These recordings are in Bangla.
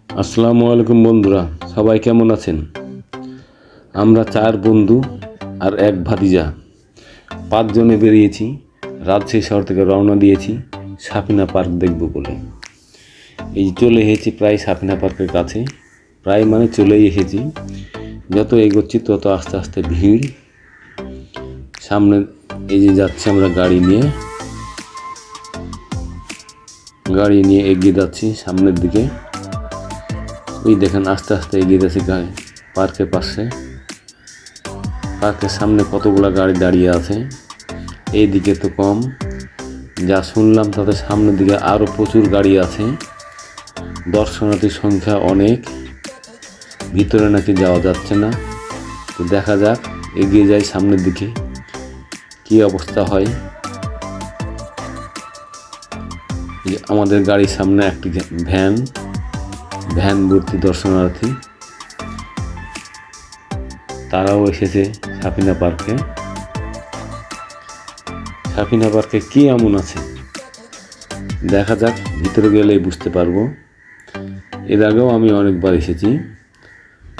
আসসালামু আলাইকুম বন্ধুরা, সবাই কেমন আছেন? আমরা 4 বন্ধু আর এক ভাতিজা 5 জনে বেরিয়েছি। রাজশাহী শহর থেকে রওনা দিয়েছি সাফিনা পার্ক দেখব বলে। এই চলে এসেছি প্রায় সাফিনা পার্কের কাছে, প্রায় মানে চলেই এসেছি। যত এগোচ্ছি তত আস্তে আস্তে ভিড়। সামনে এই যে যাচ্ছি আমরা গাড়ি নিয়ে এগিয়ে যাচ্ছি সামনের দিকে। ওই দেখেন আস্তে আস্তে এগিয়ে যাচ্ছি পার্কের পাশে। পার্কের সামনে কতগুলো গাড়ি দাঁড়িয়ে আছে, এই দিকে তো কম। যা শুনলাম তাদের সামনের দিকে আরও প্রচুর গাড়ি আছে। দর্শনার্থীর সংখ্যা অনেক, ভিতরে নাকি যাওয়া যাচ্ছে না। তো দেখা যাক, এগিয়ে যাই সামনের দিকে কি অবস্থা হয়। আমাদের গাড়ির সামনে একটি ভ্যান ভর্তি দর্শনার্থী, তারাও এসেছে সাফিনা পার্কে। সাফিনা পার্কে কি এমন আছে দেখা যাক, ভিতরে গেলেই বুঝতে পারবো। এর আগেও আমি অনেকবার এসেছি,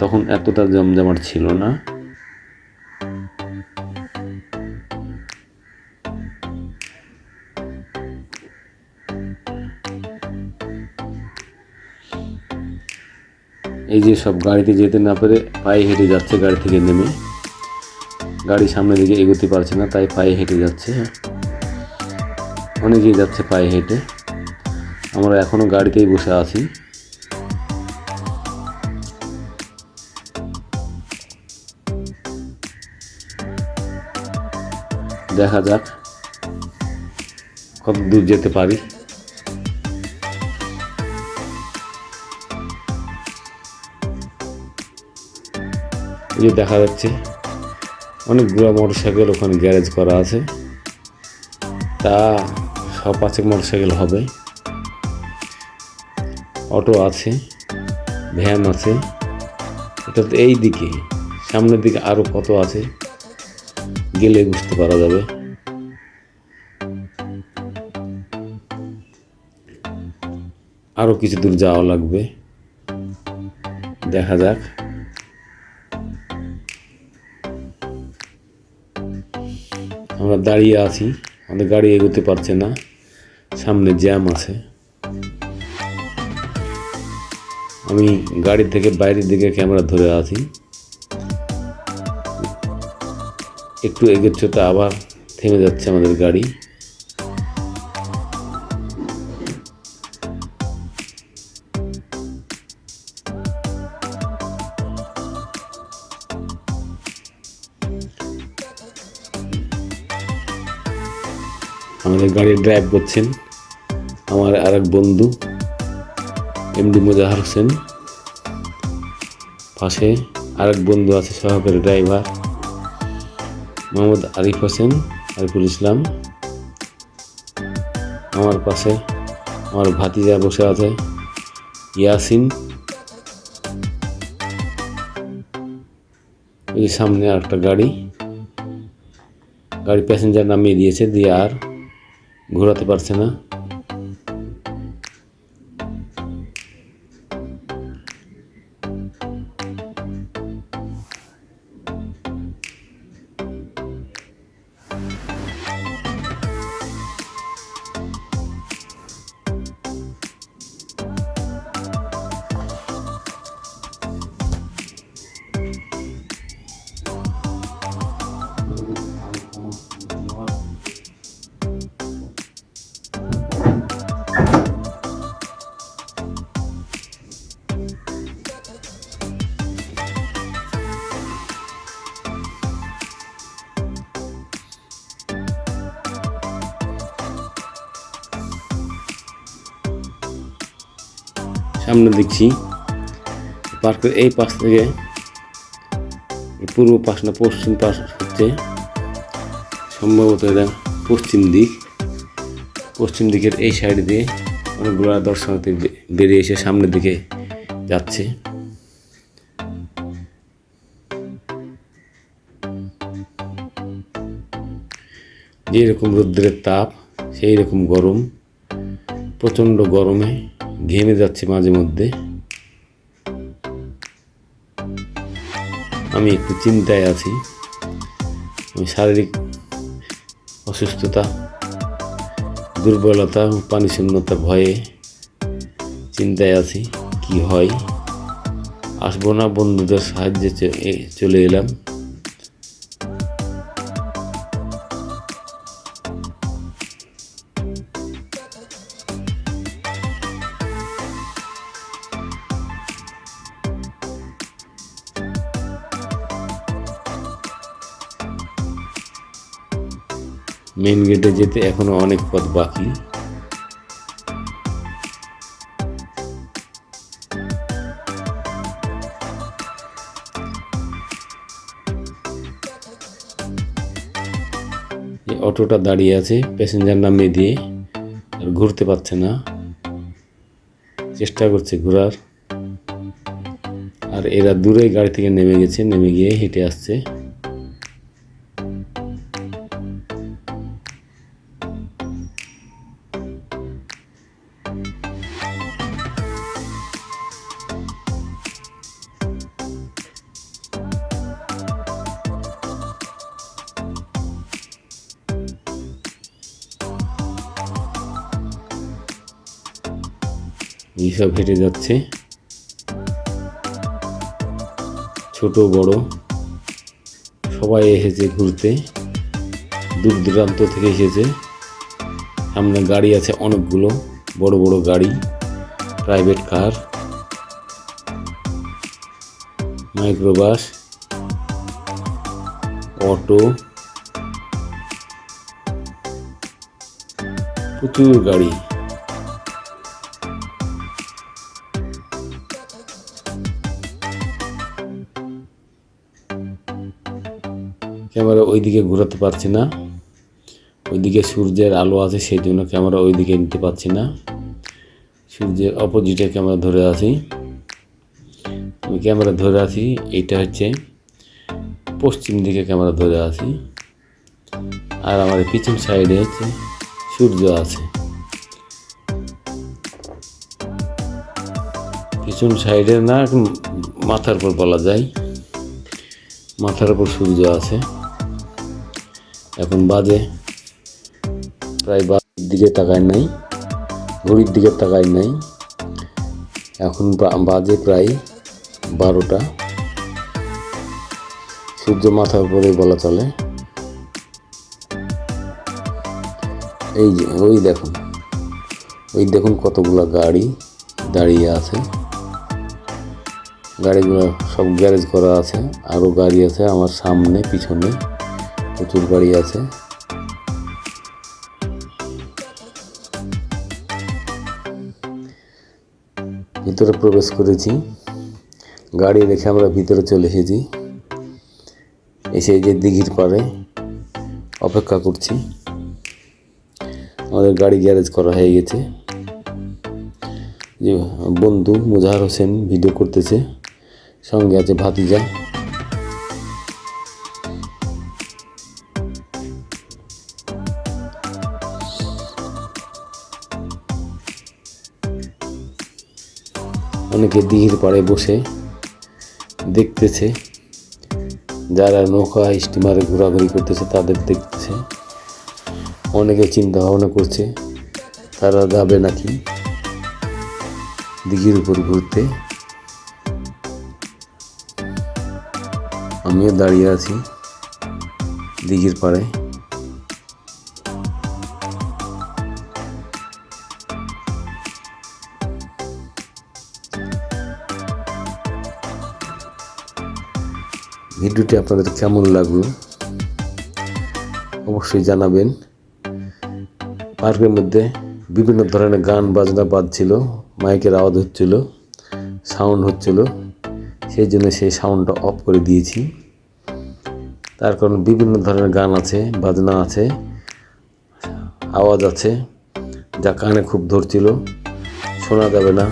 তখন এতটা জমজমাট ছিল না। এই যে সব গাড়িতে যেতে না পেরে পায়ে হেঁটে যাচ্ছে, গাড়ি থেকে নেমে। গাড়ি সামনের দিকে এগোতে পারছে না, তাই পায়ে হেঁটে যাচ্ছে। অনেকেই যাচ্ছে পায়ে হেঁটে। আমরা এখনো গাড়িতেই বসে আছি। দেখা যাক কত দূর যেতে পারি। এই যে দেখা যাচ্ছে অনেকগুলো মোটরসাইকেল ওখানে গ্যারেজ করা আছে, তা 5 মোটরসাইকেল হবে। অটো আছে, ভ্যান আছে। এটা তো এই দিকে, সামনের দিকে আরও কত আছে গেলে বুঝতে পারা যাবে। আরও কিছু দূর যাওয়া লাগবে, দেখা যাক। আমরা দাঁড়িয়ে আছি, আমাদের গাড়ি এগোতে পারছে না, সামনে জ্যাম আছে। আমি গাড়ি থেকে বাইরের দিকে ক্যামেরা ধরে আছি। একটু এগোচ্ছে তো আবার থেমে যাচ্ছে আমাদের গাড়ি। আমাদের গাড়ি ড্রাইভ করছেন আমার আরেক বন্ধু এমডি মোজাহার হোসেন। পাশে আরেক বন্ধু আছে, সহকারী ড্রাইভার মোহাম্মদ আরিফুল ইসলাম। আমার পাশে আমার ভাতিজা বসে আছে ইয়াসিন। এই সামনে আরেকটা গাড়ি প্যাসেঞ্জার নামিয়ে দিয়েছে, দিয়ে আর ঘোরাতে পারছে না। সামনে দেখছি পার্কের এই পাশ থেকে পূর্ব পাশ না পশ্চিম পাশ হচ্ছে সম্ভবত, এটা পশ্চিম দিকের এই সাইড দিয়ে অনেকগুলো দর্শনার্থী বেরিয়ে এসে সামনের দিকে যাচ্ছে। যেরকম রৌদ্রের তাপ সেই রকম গরম, প্রচণ্ড গরমে ঘেমে যাচ্ছে মাঝে মধ্যে। আমি একটু চিন্তায় আছি। আমি শারীরিক অসুস্থতা, দুর্বলতা, পানি শূন্যতা ভয়ে চিন্তায় আছি কি হয়। আসবো না, বন্ধুদের সাহায্যে চলে এলাম। মেইন গেটে যেতে এখনো অনেক পথ বাকি। অটোটা দাঁড়িয়ে আছে, প্যাসেঞ্জার নামিয়ে দিয়ে, আর ঘুরতে পারছে না, চেষ্টা করছে ঘোরার। আর এরা দূরে গাড়ি থেকে নেমে গেছে, নেমে গিয়ে হেঁটে আসছে। এইসব হেঁটে যাচ্ছে, ছোট বড় সবাই এসেছে ঘুরতে, দূর দূরান্ত থেকে এসেছে। সামনে গাড়ি আছে অনেকগুলো, বড় বড় গাড়ি, প্রাইভেট কার, মাইক্রোবাস, অটো, প্রচুর গাড়ি। ক্যামেরা ওইদিকে ঘোরাতে পারছি না, ওইদিকে সূর্যের আলো আছে, সেই জন্য ক্যামেরা ওইদিকে নিতে পারছি না। সূর্যের অপোজিটে ক্যামেরা ধরে আছি, আমি ক্যামেরা ধরে আছি। এইটা হচ্ছে পশ্চিম দিকে ক্যামেরা ধরে আছি, আর আমার পিছন সাইডে হচ্ছে সূর্য আছে। পিছন সাইডে না, মাথার উপর বলা যায়, মাথার উপর সূর্য আছে। এখন বাজে প্রায়, বাজের দিকে তাকায় নাই, ঘড়ির দিকে তাকায় নাই, এখন বাজে প্রায় 12টা। সূর্য মাথার উপরে বলা চলে। এই যে ওই দেখুন কতগুলো গাড়ি দাঁড়িয়ে আছে। গাড়িগুলো সব গ্যারেজ করা আছে, আরও গাড়ি আছে আমার সামনে পিছনে, প্রচুর গাড়ি আছে। ভিতরে প্রবেশ করেছি, গাড়ি রেখে আমরা ভিতরে চলে এসেছি। এসে যে দিঘির পাড়ে অপেক্ষা করছি, আমাদের গাড়ি গ্যারেজ করা হয়ে গেছে। যে বন্ধু মুজাহার হোসেন ভিডিও করতেছে, সঙ্গে আছে ভাতিজা। অনেকে দিঘির পাড়ে বসে দেখতেছে, যারা নৌকা স্টিমারে ঘোরাঘুরি করতেছে তাদের দেখতেছে। অনেকে চিন্তা ভাবনা করছে তারা যাবে নাকি দিঘির উপর ঘুরতে। আমিও দাঁড়িয়ে আছি দিঘির পাড়ে। ভিডিওটি আপনাদের কেমন লাগলো অবশ্যই জানাবেন। পার্কের মধ্যে বিভিন্ন ধরনের গান বাজনা বাজছিল, মাইকের আওয়াজ হচ্ছিল, সাউন্ড হচ্ছিল, সেই জন্য সেই সাউন্ডটা অফ করে দিয়েছি। তার কারণ বিভিন্ন ধরনের গান আছে, বাজনা আছে, আওয়াজ আছে, যা কানে খুব ধরছিল, শোনা যাবে না,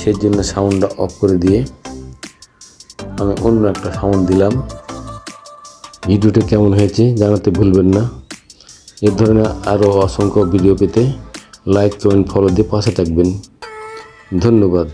সেই জন্য সাউন্ডটা অফ করে দিয়ে আমি অন্য একটা সাউন্ড দিলাম। ভিডিওটা কেমন হয়েছে জানাতে ভুলবেন না। এ ধরনের আরও অসংখ্য ভিডিও পেতে লাইক, কমেন্ট, ফলো দিয়ে পাশে থাকবেন। ধন্যবাদ।